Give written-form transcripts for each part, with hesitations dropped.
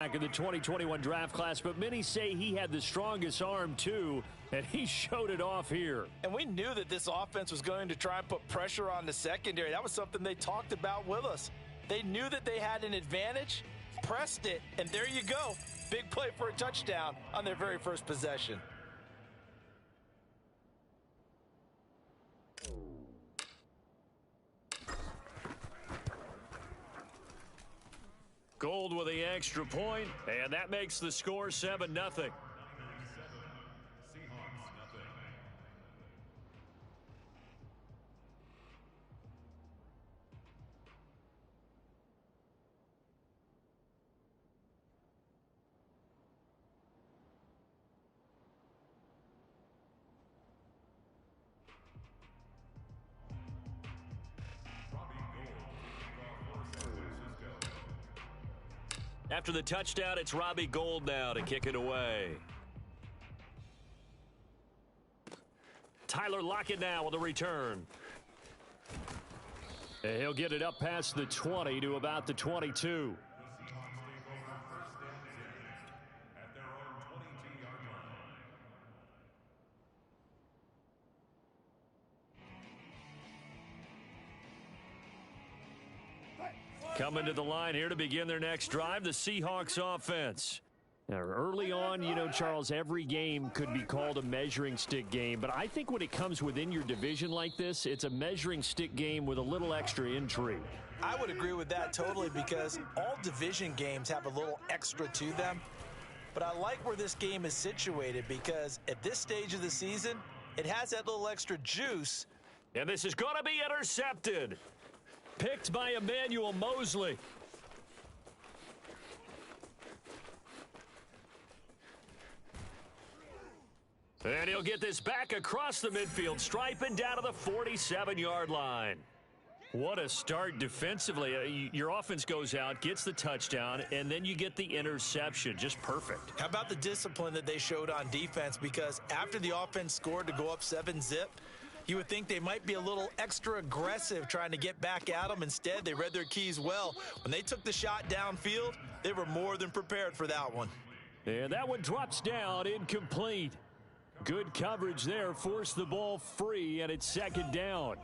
Back in the 2021 draft class, but many say he had the strongest arm too, and he showed it off here. And we knew that this offense was going to try and put pressure on the secondary. That was something they talked about with us. They knew that they had an advantage, pressed it, and there you go. Big play for a touchdown on their very first possession. Gold with the extra point, and that makes the score 7-0. After the touchdown, it's Robbie Gould now to kick it away. Tyler Lockett now with a return. And he'll get it up past the 20 to about the 22. Coming to the line here to begin their next drive, the Seahawks offense. Now, early on, you know, Charles, every game could be called a measuring stick game, but I think when it comes within your division like this, it's a measuring stick game with a little extra intrigue. I would agree with that totally because all division games have a little extra to them. But I like where this game is situated because at this stage of the season, it has that little extra juice. And this is going to be intercepted. Picked by Emmanuel Mosley. And he'll get this back across the midfield stripe and down to the 47-yard line. What a start defensively. Your offense goes out, gets the touchdown, and then you get the interception. Just perfect. How about the discipline that they showed on defense? Because after the offense scored to go up 7-zip, you would think they might be a little extra aggressive trying to get back at them. Instead, they read their keys well. When they took the shot downfield, they were more than prepared for that one. And that one drops down, incomplete. Good coverage there, forced the ball free, and it's second down.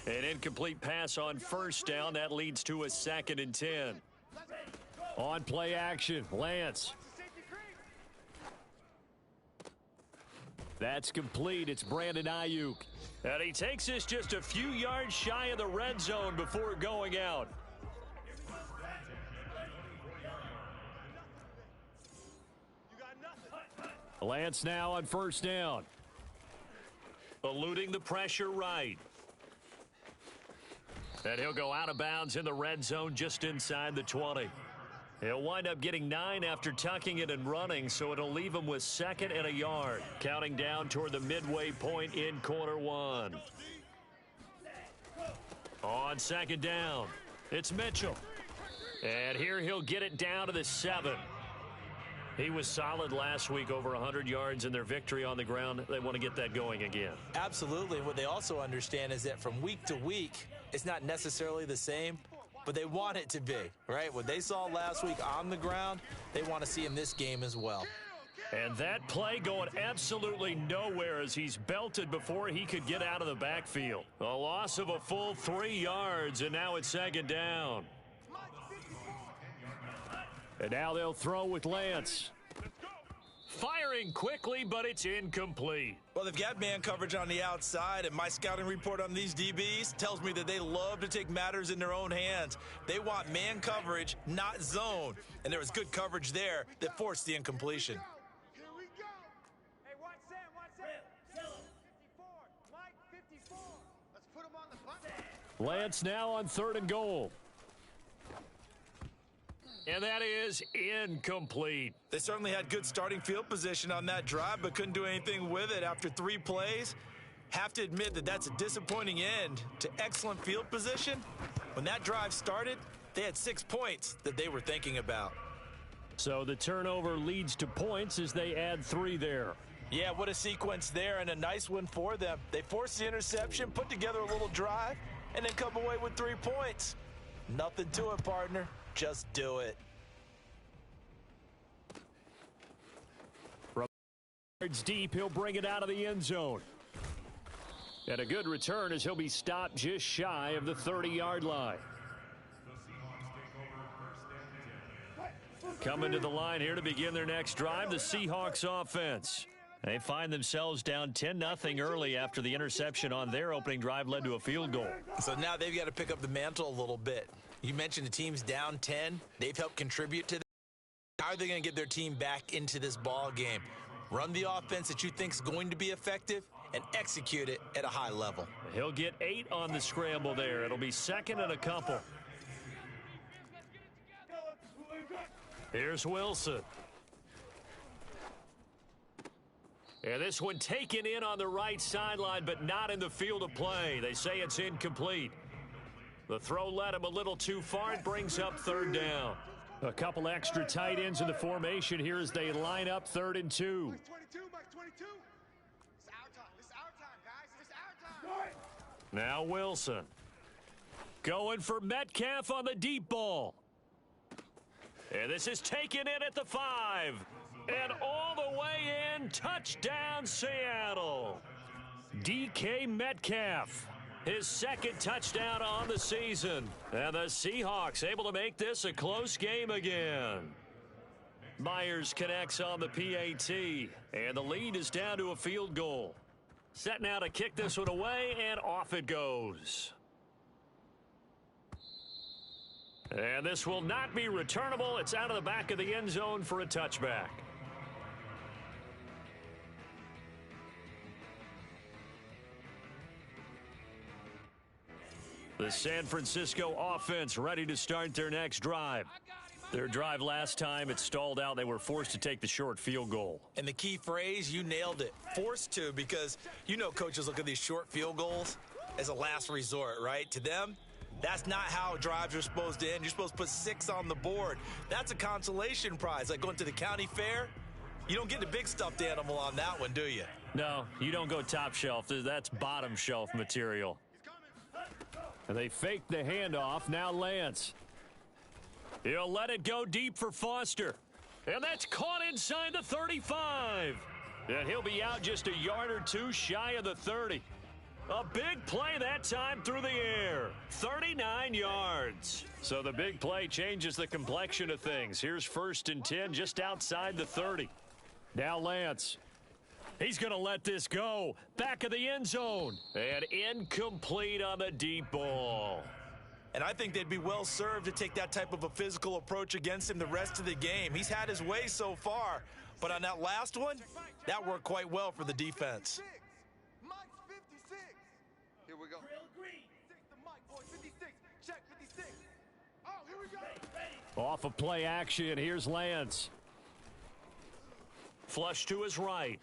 An incomplete pass on first down. That leads to a 2nd and 10. On play action, Lance. That's complete. It's Brandon Ayuk. And he takes this just a few yards shy of the red zone before going out. Lance now on first down. Eluding the pressure right. And he'll go out of bounds in the red zone just inside the 20. He'll wind up getting 9 after tucking it and running, so it'll leave him with 2nd and a yard. Counting down toward the midway point in quarter 1. On 2nd down, it's Mitchell. And here he'll get it down to the 7. He was solid last week, over 100 yards in their victory on the ground. They want to get that going again. Absolutely. What they also understand is that from week to week, it's not necessarily the same, but they want it to be, right? What they saw last week on the ground, they want to see in this game as well. And that play going absolutely nowhere as he's belted before he could get out of the backfield. A loss of a full 3 yards, and now it's 2nd down. And now they'll throw with Lance. Firing quickly, but it's incomplete. Well, they've got man coverage on the outside, and my scouting report on these DBs tells me that they love to take matters in their own hands. They want man coverage, not zone. And there was good coverage there that forced the incompletion. Here we go. Hey, watch Sam, watch Sam. 54, Mike, 54. Let's put him on the button. Lance now on 3rd and goal. And that is incomplete. They certainly had good starting field position on that drive, but couldn't do anything with it after 3 plays. Have to admit that that's a disappointing end to excellent field position. When that drive started, they had 6 points that they were thinking about. So the turnover leads to points as they add 3 there. Yeah, what a sequence there, and a nice one for them. They forced the interception, put together a little drive, and then come away with 3 points. Nothing to it, partner. Just do it. Yards deep, he'll bring it out of the end zone. And a good return as he'll be stopped just shy of the 30-yard line. Coming to the line here to begin their next drive, the Seahawks offense. They find themselves down 10-0 early after the interception on their opening drive led to a field goal. So now they've got to pick up the mantle a little bit. You mentioned the team's down 10. They've helped contribute to that. How are they going to get their team back into this ball game? Run the offense that you think is going to be effective and execute it at a high level. He'll get 8 on the scramble there. It'll be second and a couple. Here's Wilson. And this one taken in on the right sideline, but not in the field of play. They say it's incomplete. The throw led him a little too far. It brings up third down. A couple extra tight ends in the formation here as they line up 3rd and 2. Mike 22, Mike 22. It's our time. It's our time, guys. It's our time. Now Wilson. Going for Metcalf on the deep ball. And this is taken in at the 5. And all the way in, touchdown Seattle. DK Metcalf, his second touchdown on the season. And the Seahawks able to make this a close game again. Myers connects on the PAT, and the lead is down to a field goal. Set now to kick this one away, and off it goes. And this will not be returnable. It's out of the back of the end zone for a touchback. The San Francisco offense ready to start their next drive. Their drive last time, it stalled out. They were forced to take the short field goal. And the key phrase, you nailed it. Forced to, because you know coaches look at these short field goals as a last resort, right? To them, that's not how drives are supposed to end. You're supposed to put 6 on the board. That's a consolation prize, like going to the county fair. You don't get the big stuffed animal on that one, do you? No, you don't go top shelf. That's bottom shelf material. And they fake the handoff. Now Lance. He'll let it go deep for Foster. And that's caught inside the 35. And he'll be out just a yard or two shy of the 30. A big play that time through the air. 39 yards. So the big play changes the complexion of things. Here's 1st and 10 just outside the 30. Now Lance. He's going to let this go. Back of the end zone. And incomplete on the deep ball. And I think they'd be well served to take that type of a physical approach against him the rest of the game. He's had his way so far. But on that last one, that worked quite well for the defense. Mike's 56. Here we go. The Mike, boy, 56. Check 56. Oh, here we go. Off of play action, here's Lance. Flush to his right.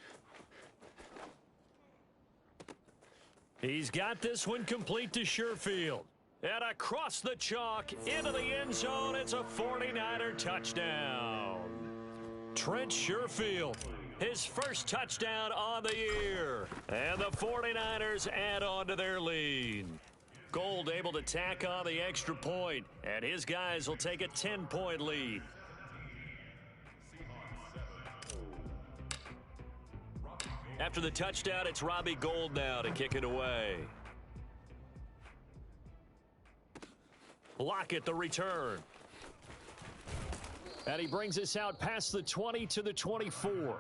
He's got this one complete to Sherfield. And across the chalk, into the end zone, it's a 49er touchdown. Trent Sherfield, his first touchdown on the year. And the 49ers add on to their lead. Gold able to tack on the extra point, and his guys will take a 10-point lead. After the touchdown, it's Robbie Gould now to kick it away. Lockett the return. And he brings us out past the 20 to the 24. The Seahawks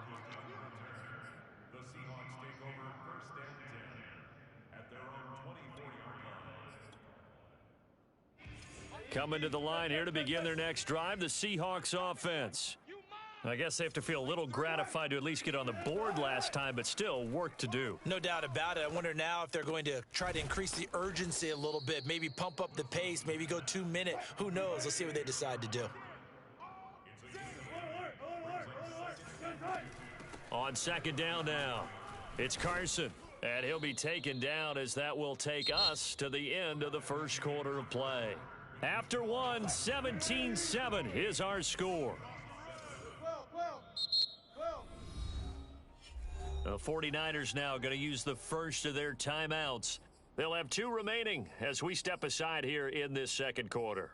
take over 1st and 10 at their own 24-yard line. Coming to the line here to begin their next drive, the Seahawks offense. I guess they have to feel a little gratified to at least get on the board last time, but still work to do. No doubt about it. I wonder now if they're going to try to increase the urgency a little bit, maybe pump up the pace, maybe go 2-minute. Who knows? Let's see what they decide to do. On 2nd down now, it's Carson. And he'll be taken down as that will take us to the end of the first quarter of play. After one, 17-7 is our score. The 49ers now going to use the first of their timeouts. They'll have 2 remaining as we step aside here in this second quarter.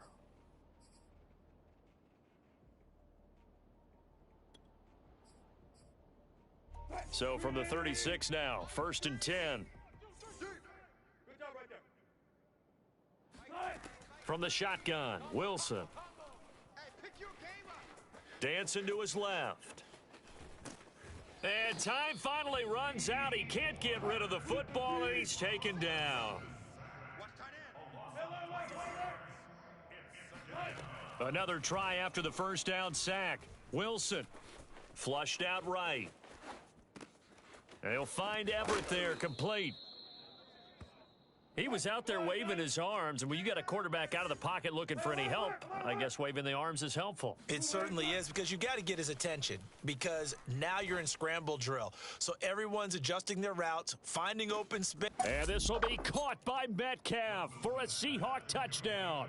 So from the 36 now, 1st and 10. From the shotgun, Wilson. Dancing to his left. And time finally runs out. He can't get rid of the football, and he's taken down. Another try after the first down sack. Wilson flushed out right. They'll find Everett there, complete. He was out there waving his arms, and when you got a quarterback out of the pocket looking for any help, I guess waving the arms is helpful. It certainly is, because you got to get his attention, because now you're in scramble drill. So everyone's adjusting their routes, finding open space. And this will be caught by Metcalf for a Seahawk touchdown.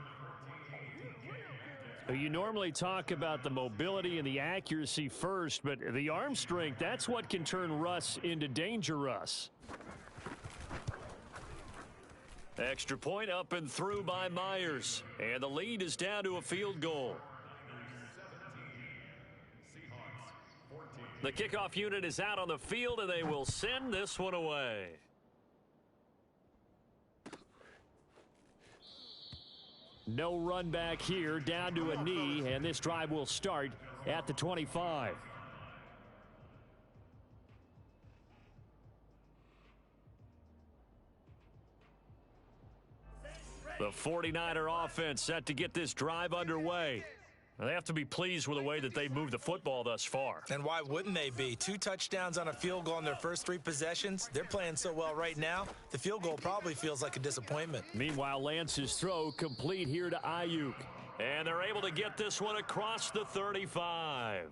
You normally talk about the mobility and the accuracy first, but the arm strength, that's what can turn Russ into Danger Russ. Extra point up and through by Myers. And the lead is down to a field goal. The kickoff unit is out on the field, and they will send this one away. No run back here, down to a knee, and this drive will start at the 25. The 49er offense set to get this drive underway. They have to be pleased with the way that they've moved the football thus far. And why wouldn't they be? 2 touchdowns on a field goal in their first 3 possessions. They're playing so well right now, the field goal probably feels like a disappointment. Meanwhile, Lance's throw complete here to Ayuk. And they're able to get this one across the 35.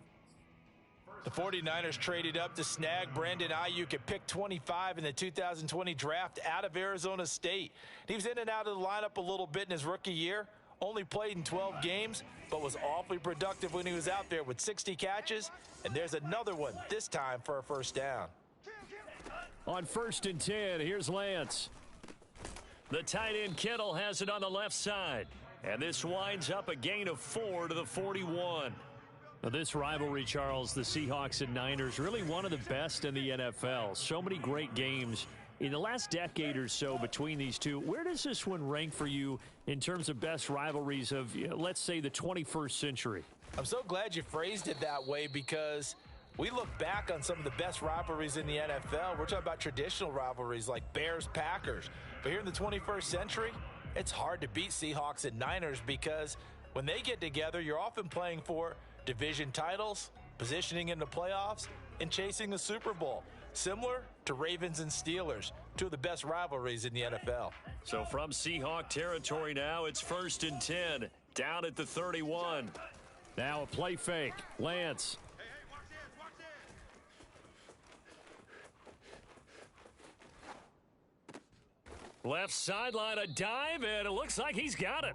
The 49ers traded up to snag Brandon Ayuk at pick 25 in the 2020 draft out of Arizona State. He was in and out of the lineup a little bit in his rookie year, only played in 12 games, but was awfully productive when he was out there with 60 catches. And there's another one, this time for a first down. On 1st and 10, here's Lance. The tight end Kittle has it on the left side. And this winds up a gain of 4 to the 41. Now this rivalry, Charles, the Seahawks and Niners, really one of the best in the NFL. So many great games in the last decade or so between these two. Where does this one rank for you in terms of best rivalries of, let's say, the 21st century? I'm so glad you phrased it that way, because we look back on some of the best rivalries in the NFL. We're talking about traditional rivalries like Bears-Packers. But here in the 21st century, it's hard to beat Seahawks and Niners, because when they get together, you're often playing for division titles, positioning in the playoffs, and chasing the Super Bowl. Similar to Ravens and Steelers, 2 of the best rivalries in the NFL. So from Seahawk territory now, it's 1st and 10, down at the 31. Now a play fake. Lance. Left sideline, a dive, and it looks like he's got it.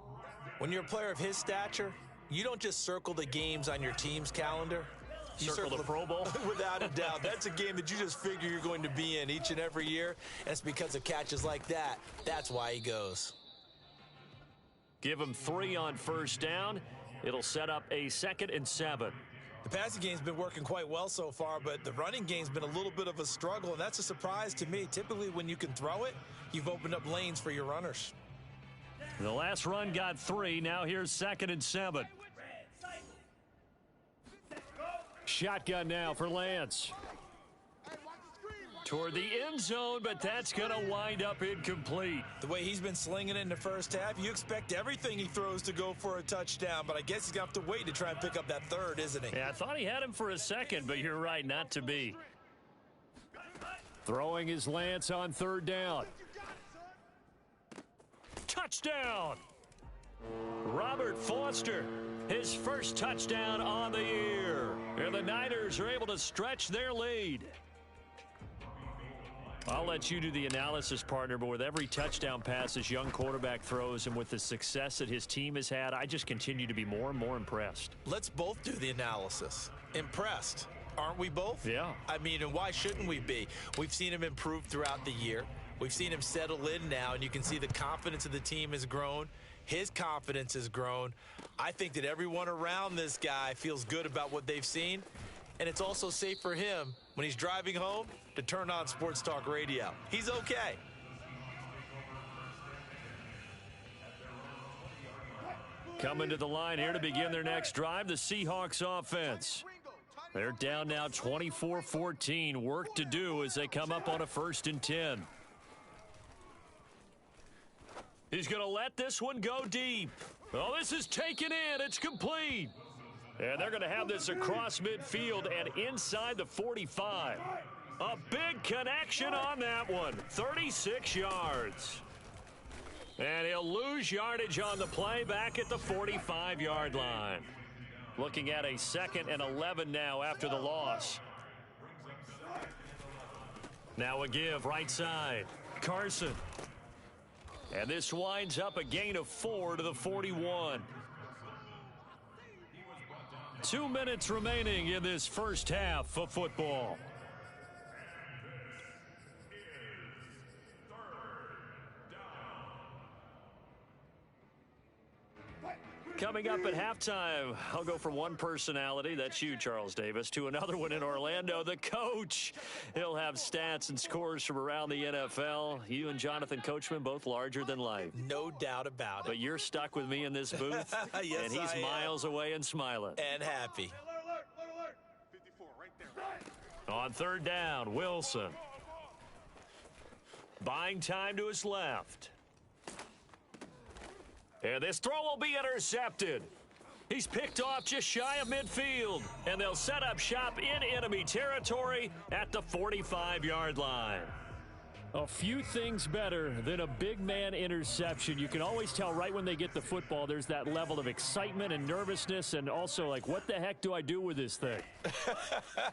When you're a player of his stature, you don't just circle the games on your team's calendar. You circle the Pro Bowl? Without a doubt. That's a game that you just figure you're going to be in each and every year. And it's because of catches like that. That's why he goes. Give him 3 on first down. It'll set up a 2nd and 7. The passing game's been working quite well so far, but the running game's been a little bit of a struggle, and that's a surprise to me. Typically, when you can throw it, you've opened up lanes for your runners. The last run got 3. Now here's 2nd and 7. Shotgun now for Lance. Toward the end zone, but that's going to wind up incomplete. The way he's been slinging it in the first half, you expect everything he throws to go for a touchdown, but I guess he's going to have to wait to try and pick up that 3rd, isn't he? Yeah, I thought he had him for a second, but you're right, not to be. Throwing his Lance on 3rd down. Touchdown! Robert Foster, his first touchdown on the year. And the Niners are able to stretch their lead. I'll let you do the analysis, partner, but with every touchdown pass this young quarterback throws and with the success that his team has had, I just continue to be more and more impressed. Let's both do the analysis. Impressed, aren't we both? Yeah. I mean, and why shouldn't we be? We've seen him improve throughout the year. We've seen him settle in now, and you can see the confidence of the team has grown. His confidence has grown. I think that everyone around this guy feels good about what they've seen. and it's also safe for him when he's driving home to turn on Sports Talk Radio. He's okay. Coming to the line here to begin their next drive, the Seahawks offense. They're down now 24-14. Work to do as they come up on a 1st and 10. He's going to let this one go deep. Oh, this is taken in. It's complete. And they're going to have this across midfield and inside the 45. A big connection on that one. 36 yards. And he'll lose yardage on the play back at the 45-yard line. Looking at a 2nd and 11 now after the loss. Now a give right side. Carson. And this winds up a gain of 4 to the 41. 2 minutes remaining in this first half of football. Coming up at halftime, I'll go from one personality, that's you, Charles Davis, to another one in Orlando, the coach. He'll have stats and scores from around the NFL. You and Jonathan Coachman, both larger than life. No doubt about it. But you're stuck with me in this booth, yes, and he's miles away and smiling. And happy. 54 right there. On 3rd down, Wilson. Buying time to his left. And this throw will be intercepted. He's picked off just shy of midfield. And they'll set up shop in enemy territory at the 45-yard line. A few things better than a big man interception. You can always tell right when they get the football, there's that level of excitement and nervousness and also like, what the heck do I do with this thing?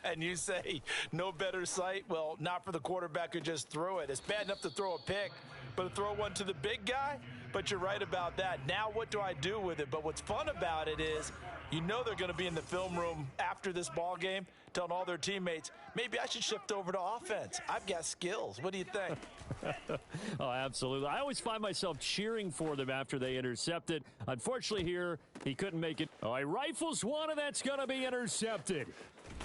And you say no better sight? Well, not for the quarterback who just threw it. It's bad enough to throw a pick, but to throw one to the big guy? But you're right about that. Now what do I do with it? But what's fun about it is you know they're going to be in the film room after this ball game telling all their teammates, maybe I should shift over to offense. I've got skills. What do you think? Oh, absolutely. I always find myself cheering for them after they intercept it. Unfortunately here, he couldn't make it. Oh, he rifles one, and that's going to be intercepted.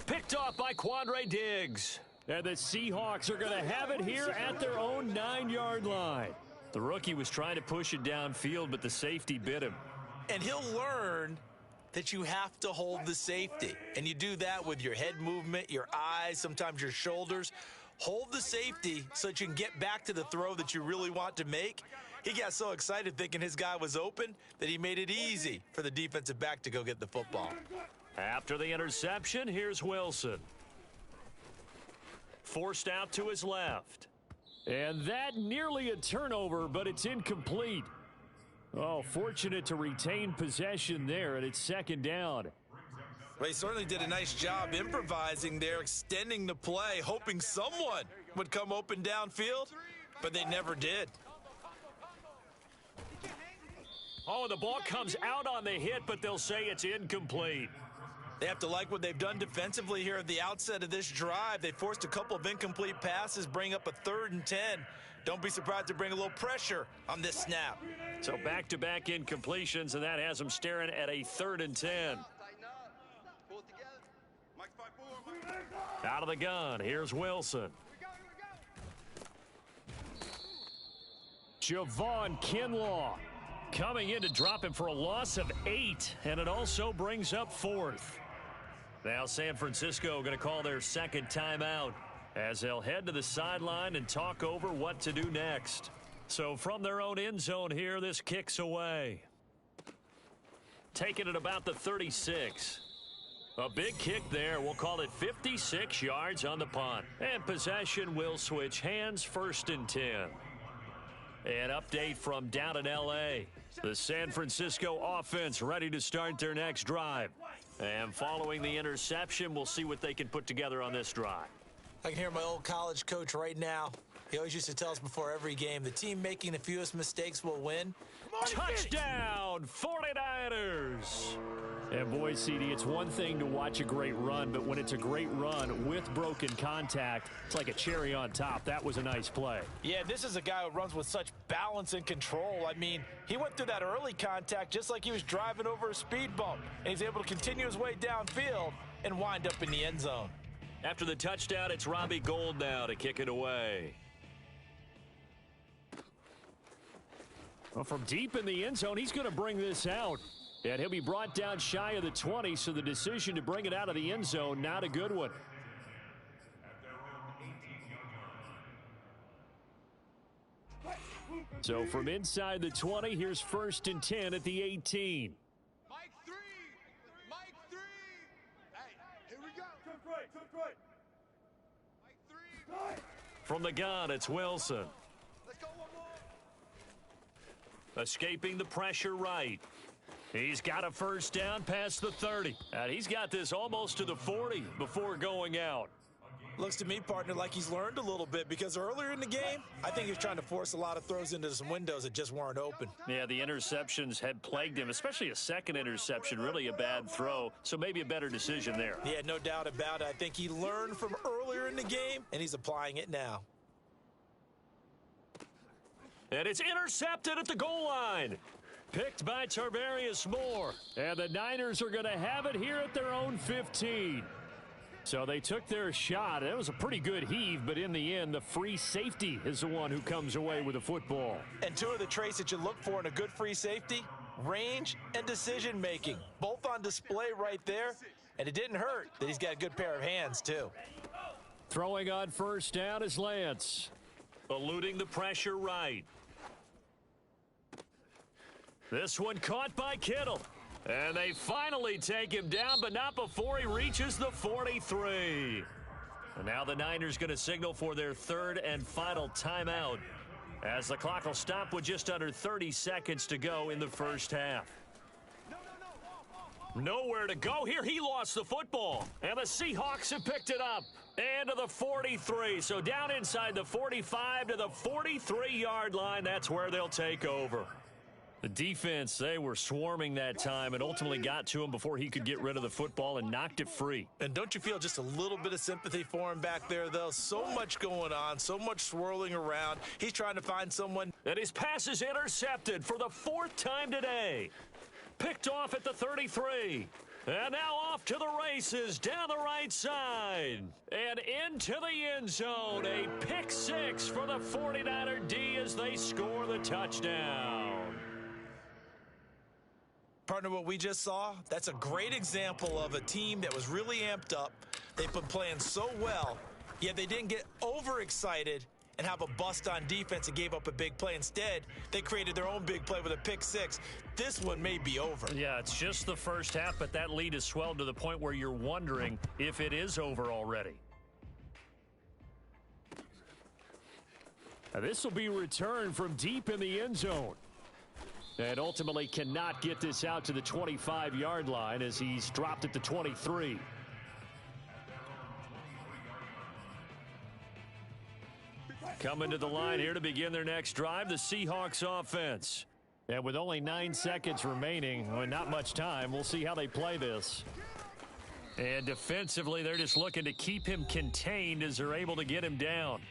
Picked off by Quandre Diggs. And the Seahawks are going to have it here at their own 9-yard line. The rookie was trying to push it downfield, but the safety bit him. And he'll learn that you have to hold the safety. And you do that with your head movement, your eyes, sometimes your shoulders. Hold the safety so that you can get back to the throw that you really want to make. He got so excited thinking his guy was open that he made it easy for the defensive back to go get the football. After the interception, here's Wilson. Forced out to his left. And that nearly a turnover, but it's incomplete. Oh, fortunate to retain possession there, and it's 2nd down. Well, he certainly did a nice job improvising there, extending the play, hoping someone would come open downfield, but they never did. Oh, the ball comes out on the hit, but they'll say it's incomplete. They have to like what they've done defensively here at the outset of this drive. They forced a couple of incomplete passes, bring up a 3rd and 10. Don't be surprised to bring a little pressure on this snap. So back-to-back incompletions, and that has them staring at a 3rd and 10. Tighten up. Pull it together. Mike 5-4, Mike. Out of the gun, here's Wilson. Javon Kinlaw coming in to drop him for a loss of 8, and it also brings up 4th. Now San Francisco going to call their 2nd timeout as they'll head to the sideline and talk over what to do next. So from their own end zone here, this kicks away. Taking it about the 36. A big kick there. We'll call it 56 yards on the punt. And possession will switch hands, 1st and 10. An update from down in L.A. The San Francisco offense ready to start their next drive. And following the interception, we'll see what they can put together on this drive. I can hear my old college coach right now. He always used to tell us before every game, the team making the fewest mistakes will win. Touchdown, 49ers! And boy, CD, it's one thing to watch a great run, but when it's a great run with broken contact, it's like a cherry on top. That was a nice play. Yeah, this is a guy who runs with such balance and control. I mean, he went through that early contact just like he was driving over a speed bump, and he's able to continue his way downfield and wind up in the end zone. After the touchdown, it's Robbie Gould now to kick it away. Well, from deep in the end zone, he's going to bring this out. And he'll be brought down shy of the 20, so the decision to bring it out of the end zone, not a good one. So from inside the 20, here's 1st and 10 at the 18. Mike 3. Mike 3. Hey, here we go. Took right. Mike 3. From the gun, it's Wilson. Let's go one more. Escaping the pressure right. He's got a 1st down past the 30. And he's got this almost to the 40 before going out. Looks to me, partner, like he's learned a little bit, because earlier in the game, I think he was trying to force a lot of throws into some windows that just weren't open. Yeah, the interceptions had plagued him, especially a second interception, really a bad throw. So maybe a better decision there. Yeah, no doubt about it. I think he learned from earlier in the game, and he's applying it now. And it's intercepted at the goal line. Picked by Tarvarius Moore. And the Niners are going to have it here at their own 15. So they took their shot. It was a pretty good heave, but in the end, the free safety is the one who comes away with the football. And two of the traits that you look for in a good free safety, range and decision-making. Both on display right there, and it didn't hurt that he's got a good pair of hands, too. Throwing on 1st down is Lance. Eluding the pressure right. This one caught by Kittle. And they finally take him down, but not before he reaches the 43. And now the Niners going to signal for their 3rd and final timeout, as the clock will stop with just under 30 seconds to go in the 1st half. Nowhere to go here. He lost the football, and the Seahawks have picked it up. And to the 43. So down inside the 45 to the 43-yard line. That's where they'll take over. The defense, they were swarming that time and ultimately got to him before he could get rid of the football and knocked it free. And don't you feel just a little bit of sympathy for him back there, though? So much going on, so much swirling around. He's trying to find someone. And his pass is intercepted for the 4th time today. Picked off at the 33. And now off to the races down the right side. And into the end zone. A pick 6 for the 49er D as they score the touchdown. Partner, what we just saw, that's a great example of a team that was really amped up. They've been playing so well, yet they didn't get overexcited and have a bust on defense and gave up a big play. Instead, they created their own big play with a pick 6. This one may be over. Yeah, it's just the 1st half, but that lead has swelled to the point where you're wondering if it is over already. Now, this will be returned from deep in the end zone. And ultimately cannot get this out to the 25-yard line as he's dropped at the 23. Coming to the line here to begin their next drive, the Seahawks offense. And with only 9 seconds remaining, well, not much time, we'll see how they play this. And defensively, they're just looking to keep him contained as they're able to get him down.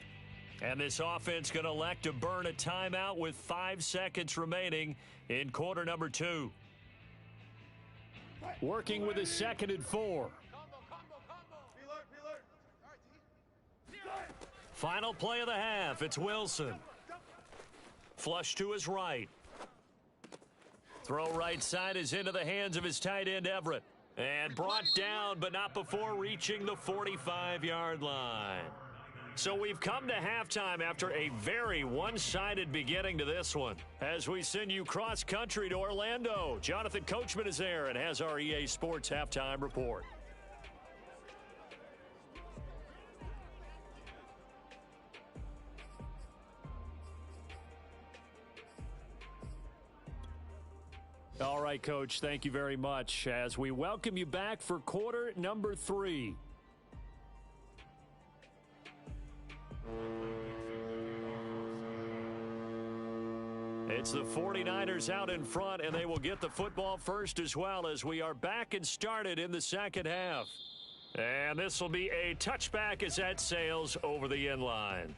And this offense going to elect to burn a timeout with 5 seconds remaining in quarter number 2. Working with a 2nd and 4. Final play of the half. It's Wilson. Flush to his right. Throw right side is into the hands of his tight end Everett. And brought down, but not before reaching the 45-yard line. So we've come to halftime after a very one-sided beginning to this one. As we send you cross-country to Orlando, Jonathan Coachman is there and has our EA Sports halftime report. All right, Coach, thank you very much as we welcome you back for quarter number 3. It's the 49ers out in front, and they will get the football first as well as we are back and started in the 2nd half. And this will be a touchback as that sails over the end line.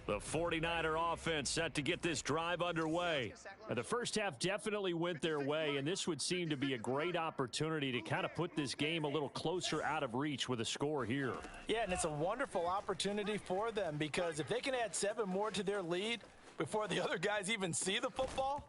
The 49er offense set to get this drive underway. And the first half definitely went their way, and this would seem to be a great opportunity to kind of put this game a little closer out of reach with a score here. Yeah, and it's a wonderful opportunity for them because if they can add 7 more to their lead before the other guys even see the football,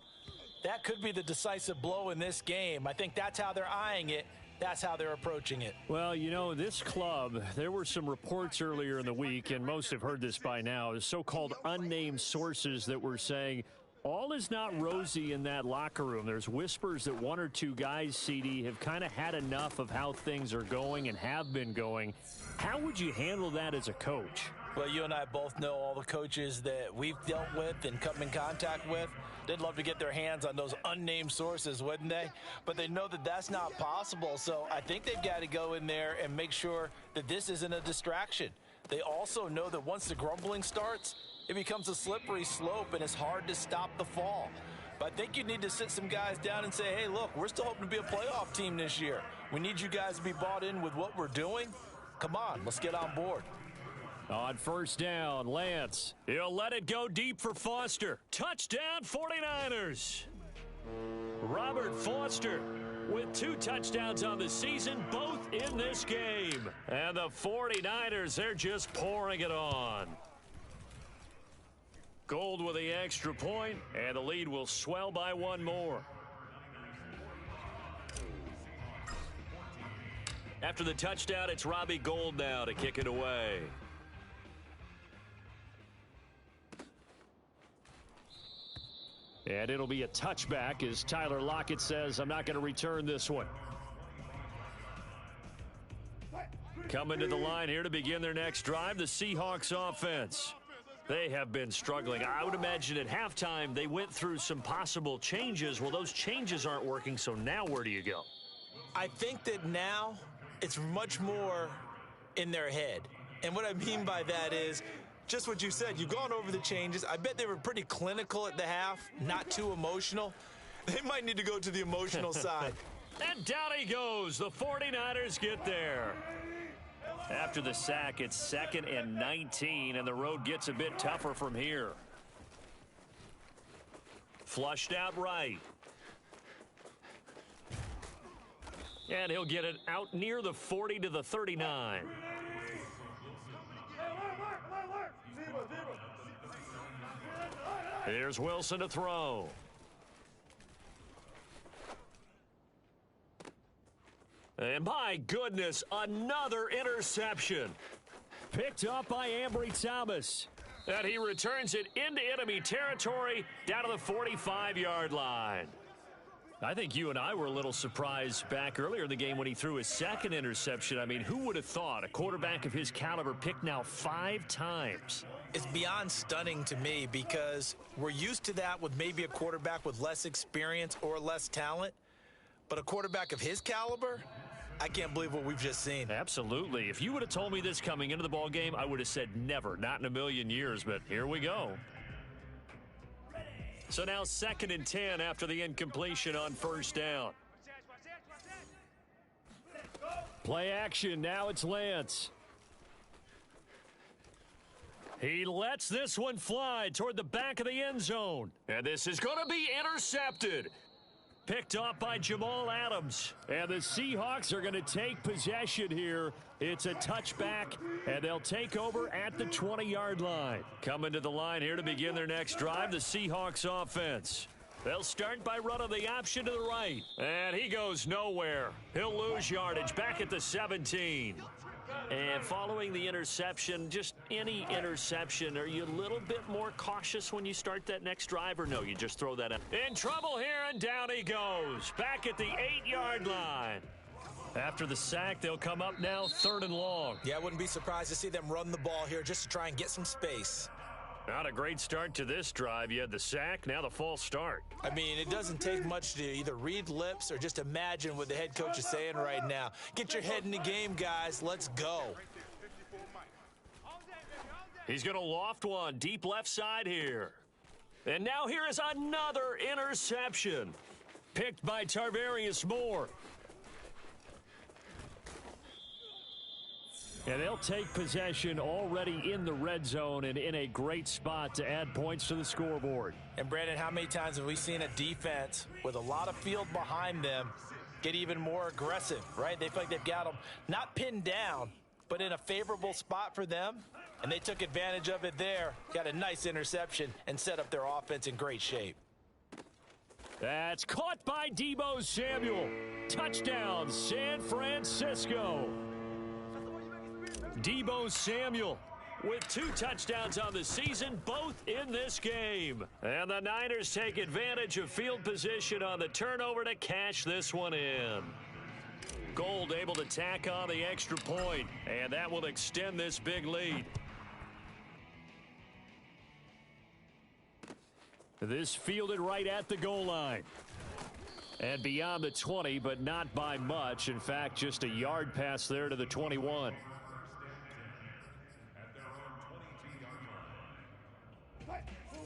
that could be the decisive blow in this game. I think that's how they're eyeing it. That's how they're approaching it. Well, you know, this club, there were some reports earlier in the week, and most have heard this by now, the so-called unnamed sources that were saying all is not rosy in that locker room. There's whispers that 1 or 2 guys, CD, have kind of had enough of how things are going and have been going. How would you handle that as a coach? Well, you and I both know all the coaches that we've dealt with and come in contact with. They'd love to get their hands on those unnamed sources, wouldn't they? But they know that that's not possible, so I think they've got to go in there and make sure that this isn't a distraction. They also know that once the grumbling starts, it becomes a slippery slope and it's hard to stop the fall. But I think you need to sit some guys down and say, hey, look, we're still hoping to be a playoff team this year. We need you guys to be bought in with what we're doing. Come on, let's get on board. On first down, Lance. He'll let it go deep for Foster. Touchdown, 49ers. Robert Foster with 2 touchdowns on the season, both in this game. And the 49ers, they're just pouring it on. Gold with the extra point, and the lead will swell by 1 more. After the touchdown, it's Robbie Gould now to kick it away. And it'll be a touchback as Tyler Lockett says, I'm not going to return this one. Coming to the line here to begin their next drive, the Seahawks offense. They have been struggling. I would imagine at halftime they went through some possible changes. Well, those changes aren't working, so now where do you go? I think that now it's much more in their head. And what I mean by that is just what you said. You've gone over the changes. I bet they were pretty clinical at the half, not too emotional. They might need to go to the emotional side. And down he goes. The 49ers get there. After the sack, it's 2nd and 19, and the road gets a bit tougher from here. Flushed out right. And he'll get it out near the 40 to the 39. Here's Wilson to throw. And my goodness, another interception. Picked up by Ambry Thomas. And he returns it into enemy territory down to the 45-yard line. I think you and I were a little surprised back earlier in the game when he threw his 2nd interception. I mean, who would have thought a quarterback of his caliber picked now 5 times? It's beyond stunning to me because we're used to that with maybe a quarterback with less experience or less talent. But a quarterback of his caliber, I can't believe what we've just seen. Absolutely. If you would have told me this coming into the ball game, I would have said never, not in a million years, but here we go. So now 2nd and 10 after the incompletion on first down. Play action. Now it's Lance. He lets this one fly toward the back of the end zone. And this is going to be intercepted. Picked off by Jamal Adams. And the Seahawks are going to take possession here. It's a touchback, and they'll take over at the 20-yard line. Coming to the line here to begin their next drive, the Seahawks offense. They'll start by running the option to the right. And he goes nowhere. He'll lose yardage back at the 17. And following the interception, just any interception, are you a little bit more cautious when you start that next drive, or no, you just throw that out? In trouble here, and down he goes. Back at the 8-yard line. After the sack, they'll come up now 3rd and long. Yeah, I wouldn't be surprised to see them run the ball here just to try and get some space. Not a great start to this drive. You had the sack, now the false start. I mean, it doesn't take much to either read lips or just imagine what the head coach is saying right now. Get your head in the game, guys. Let's go. He's going to loft one deep left side here. And now here is another interception. Picked by Tarvarius Moore. And they'll take possession already in the red zone and in a great spot to add points to the scoreboard. And, Brandon, how many times have we seen a defense with a lot of field behind them get even more aggressive, right? They feel like they've got them not pinned down, but in a favorable spot for them, and they took advantage of it there, got a nice interception, and set up their offense in great shape. That's caught by Deebo Samuel. Touchdown, San Francisco. Deebo Samuel with 2 touchdowns on the season, both in this game. And the Niners take advantage of field position on the turnover to cash this one in. Gold able to tack on the extra point, and that will extend this big lead. This fielded right at the goal line. And beyond the 20, but not by much. In fact, just a yard pass there to the 21.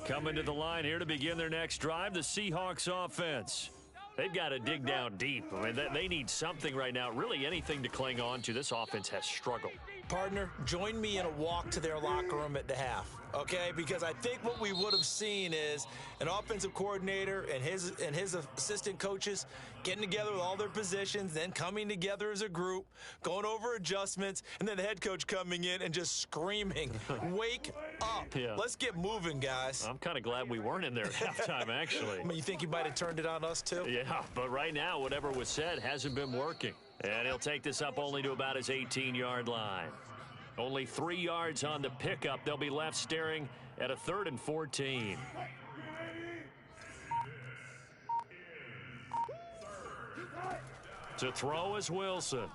Coming to the line here to begin their next drive, the Seahawks offense. They've got to dig down deep. I mean, they need something right now, really anything to cling on to. This offense has struggled. Partner, join me in a walk to their locker room at the half, okay? Because I think what we would have seen is an offensive coordinator and his assistant coaches getting together with all their positions, then coming together as a group, going over adjustments, and then the head coach coming in and just screaming, wake up. Yeah. Let's get moving, guys. I'm kind of glad we weren't in there at halftime, actually. I mean, you think you might have turned it on us, too? Yeah, but right now, whatever was said hasn't been working. And he'll take this up only to about his 18-yard line. Only 3 yards on the pickup. They'll be left staring at a 3rd and 14. To throw is Wilson.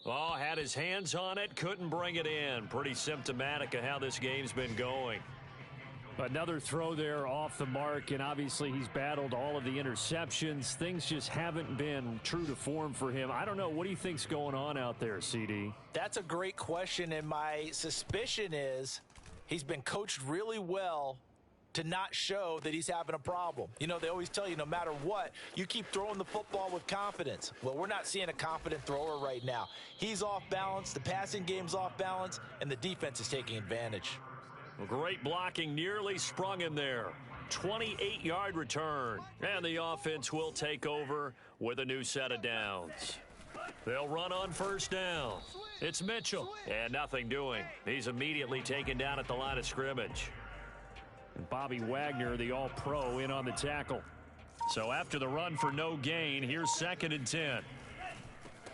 Oh, had his hands on it, couldn't bring it in. Pretty symptomatic of how this game's been going. Another throw there off the mark, and obviously he's battled all of the interceptions. Things just haven't been true to form for him. I don't know. What do you think's going on out there, CD? That's a great question, and my suspicion is he's been coached really well to not show that he's having a problem. You know, they always tell you no matter what, you keep throwing the football with confidence. Well, we're not seeing a confident thrower right now. He's off balance, the passing game's off balance, and the defense is taking advantage. Great blocking, nearly sprung him there. 28-yard return. And the offense will take over with a new set of downs. They'll run on first down. It's Mitchell. And nothing doing. He's immediately taken down at the line of scrimmage. And Bobby Wagner, the all-pro, in on the tackle. So after the run for no gain, here's 2nd and 10.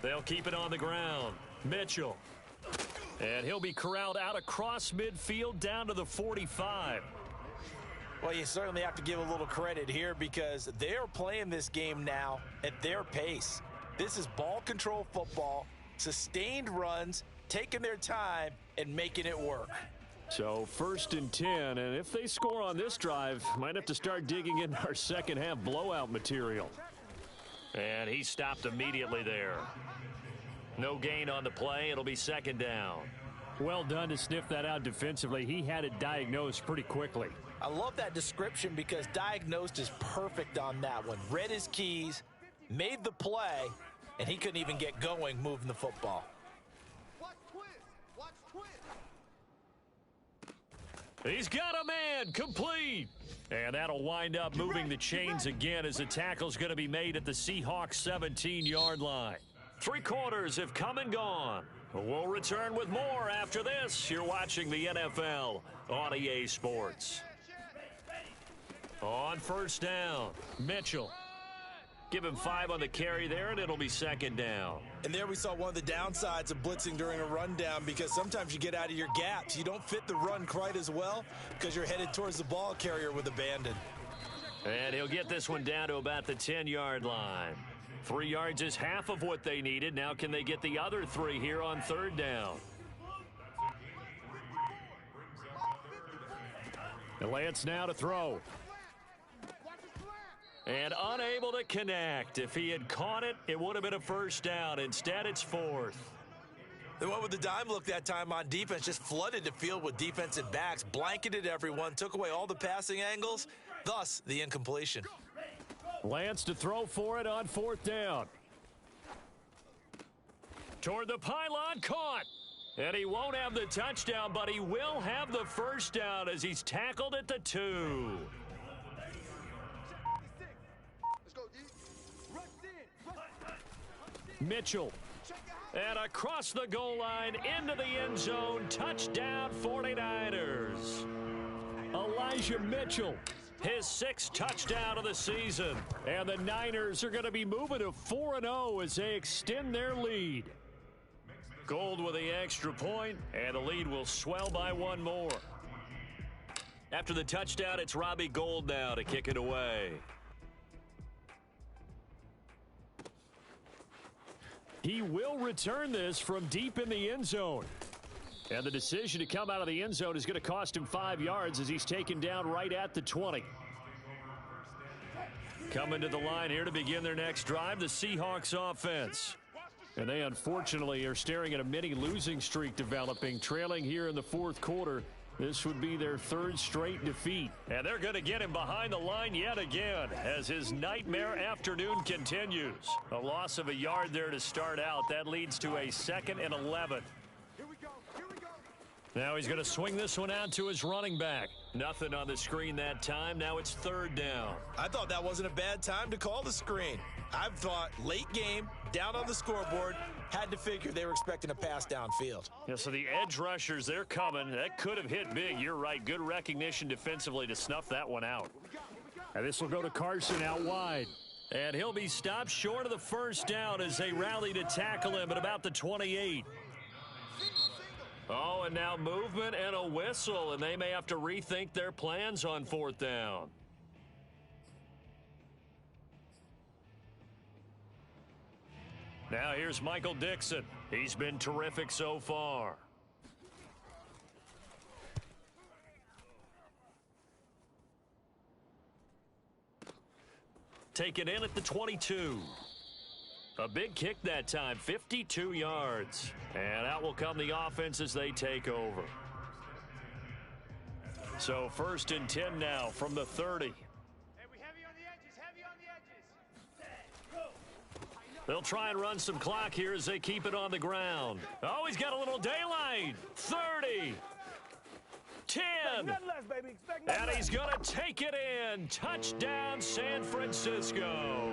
They'll keep it on the ground. Mitchell. And he'll be corralled out across midfield down to the 45. Well, you certainly have to give a little credit here because they're playing this game now at their pace. This is ball control football, sustained runs, taking their time, and making it work. So 1st and 10, and if they score on this drive, might have to start digging in our second half blowout material. And he stopped immediately there. No gain on the play. It'll be 2nd down. Well done to sniff that out defensively. He had it diagnosed pretty quickly. I love that description because diagnosed is perfect on that one. Read his keys, made the play, and he couldn't even get going moving the football. Watch twist. Watch twist. He's got a man, complete. And that'll wind up moving the chains again as the tackle's going to be made at the Seahawks 17-yard line. 3 quarters have come and gone. We'll return with more after this. You're watching the NFL on EA Sports. On first down, Mitchell. Give him 5 on the carry there, and it'll be 2nd down. And there we saw one of the downsides of blitzing during a rundown because sometimes you get out of your gaps. You don't fit the run quite as well because you're headed towards the ball carrier with abandon. And he'll get this one down to about the 10-yard line. 3 yards is half of what they needed. Now can they get the other 3 here on 3rd down? The Lance now to throw. And unable to connect. If he had caught it, it would have been a 1st down. Instead, it's 4th. They went with the dime look that time on defense, just flooded the field with defensive backs, blanketed everyone, took away all the passing angles, thus the incompletion. Lance to throw for it on 4th down. Toward the pylon, caught. And he won't have the touchdown, but he will have the first down as he's tackled at the 2. Let's go, D. Rush in. Mitchell. And across the goal line, into the end zone, touchdown 49ers. Elijah Mitchell, his 6th touchdown of the season. And the Niners are going to be moving to 4-0 as they extend their lead. Gold with the extra point, and the lead will swell by 1 more. After the touchdown, it's Robbie Gould now to kick it away. He will return this from deep in the end zone. And the decision to come out of the end zone is going to cost him 5 yards as he's taken down right at the 20. Coming to the line here to begin their next drive, the Seahawks offense. And they unfortunately are staring at a mini losing streak developing, trailing here in the 4th quarter. This would be their 3rd straight defeat. And they're going to get him behind the line yet again as his nightmare afternoon continues. A loss of a yard there to start out. That leads to a 2nd and 11. Here we go. Here we go. Now he's going to swing this one out to his running back. Nothing on the screen that time. Now it's 3rd down. I thought that wasn't a bad time to call the screen. I've thought late game, down on the scoreboard, had to figure they were expecting a pass downfield. Yeah, so the edge rushers, they're coming. That could have hit big. You're right. Good recognition defensively to snuff that one out. And this will go to Carson out wide. And he'll be stopped short of the first down as they rally to tackle him at about the 28. Oh, and now movement and a whistle, and they may have to rethink their plans on 4th down. Now here's Michael Dixon. He's been terrific so far. Taken in at the 22. A big kick that time, 52 yards. And out will come the offense as they take over. So 1st and 10 now from the 30. They'll try and run some clock here as they keep it on the ground. Oh, he's got a little daylight. 30. 10. And he's going to take it in. Touchdown, San Francisco.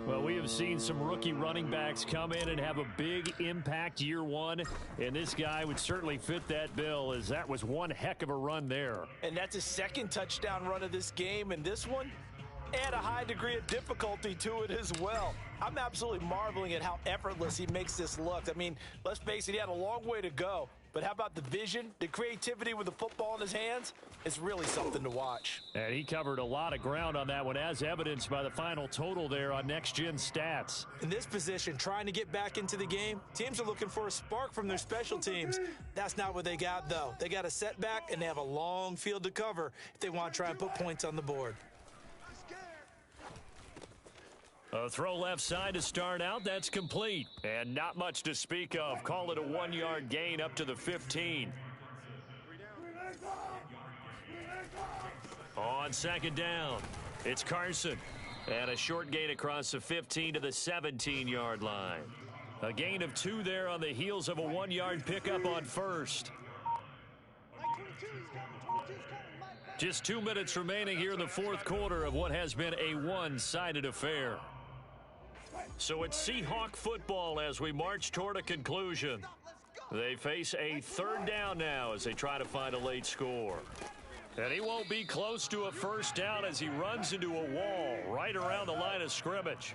Well, we have seen some rookie running backs come in and have a big impact year 1. And this guy would certainly fit that bill, as that was one heck of a run there. And that's his 2nd touchdown run of this game. And this one, add a high degree of difficulty to it as well. I'm absolutely marveling at how effortless he makes this look. I mean, let's face it, he had a long way to go. But how about the vision, the creativity with the football in his hands? It's really something to watch. And he covered a lot of ground on that one, as evidenced by the final total there on Next Gen Stats. In this position, trying to get back into the game, teams are looking for a spark from their special teams. That's not what they got, though. They got a setback, and they have a long field to cover if they want to try and put points on the board. A throw left side to start out. That's complete. And not much to speak of. Call it a 1-yard gain up to the 15. On 2nd down, it's Carson. And a short gain across the 15 to the 17-yard line. A gain of 2 there on the heels of a 1-yard pickup on 1st. Just 2 minutes remaining here in the 4th quarter of what has been a one-sided affair. So it's Seahawk football as we march toward a conclusion. They face a 3rd down now as they try to find a late score. And he won't be close to a first down as he runs into a wall right around the line of scrimmage.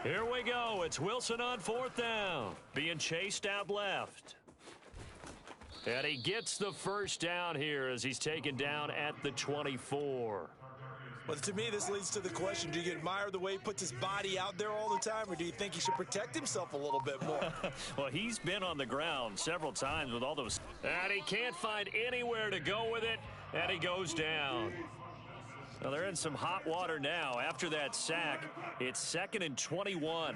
Here we go. It's Wilson on 4th down, being chased out left. And he gets the first down here as he's taken down at the 24. Well, to me, this leads to the question, do you admire the way he puts his body out there all the time, or do you think he should protect himself a little bit more? Well, he's been on the ground several times with all those. And he can't find anywhere to go with it, and he goes down. Well, they're in some hot water now. After that sack, it's 2nd and 21.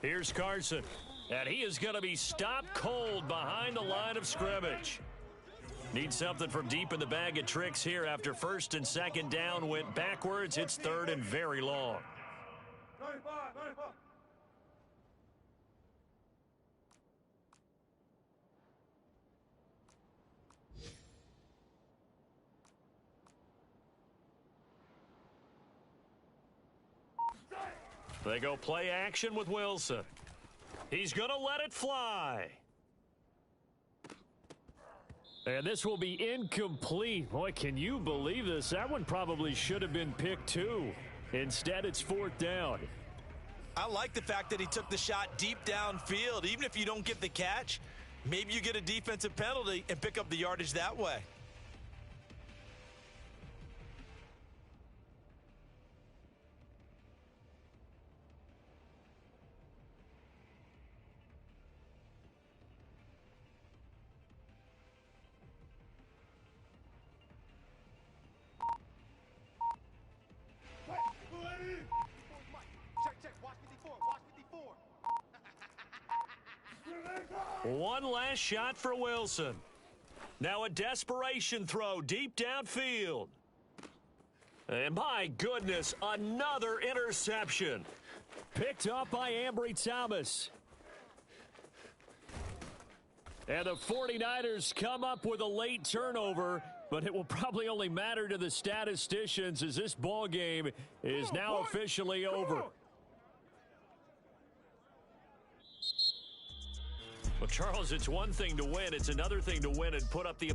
Here's Carson, and he is going to be stopped cold behind the line of scrimmage. Need something from deep in the bag of tricks here after 1st and 2nd down went backwards. It's 3rd and very long. They go play action with Wilson. He's going to let it fly. And this will be incomplete. Boy, can you believe this? That one probably should have been picked too. Instead, it's 4th down. I like the fact that he took the shot deep downfield. Even if you don't get the catch, maybe you get a defensive penalty and pick up the yardage that way. Check, watch 54, watch 54. One last shot for Wilson. Now a desperation throw deep downfield. And my goodness, another interception. Picked up by Ambry Thomas. And the 49ers come up with a late turnover, but it will probably only matter to the statisticians as this ball game is now officially over. Well, Charles, it's one thing to win. It's another thing to win and put up the